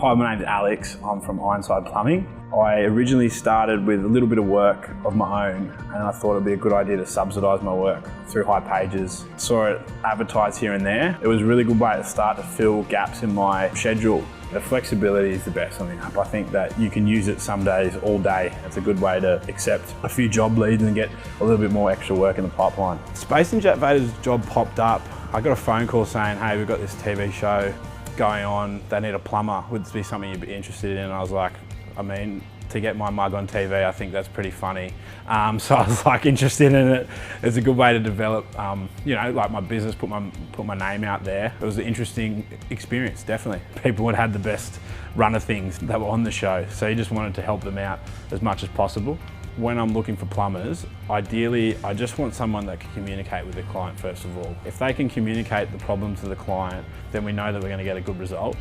Hi, my name's Alex. I'm from Ironside Plumbing. I originally started with a little bit of work of my own, and I thought it'd be a good idea to subsidise my work through hipages. Saw it advertised here and there. It was a really good way to start to fill gaps in my schedule. The flexibility is the best on the app. I think that you can use it some days, all day. It's a good way to accept a few job leads and get a little bit more extra work in the pipeline. Space Invaders job popped up. I got a phone call saying, hey, we've got this TV show going on. They need a plumber. Would this be something you'd be interested in? And I was like, I mean, to get my mug on TV, I think that's pretty funny. So I was like interested in it. It's a good way to develop, you know, like my business, put my name out there. It was an interesting experience, definitely. People had had the best run of things that were on the show. So you just wanted to help them out as much as possible. When I'm looking for plumbers, ideally, I just want someone that can communicate with the client first of all. If they can communicate the problem to the client, then we know that we're going to get a good result.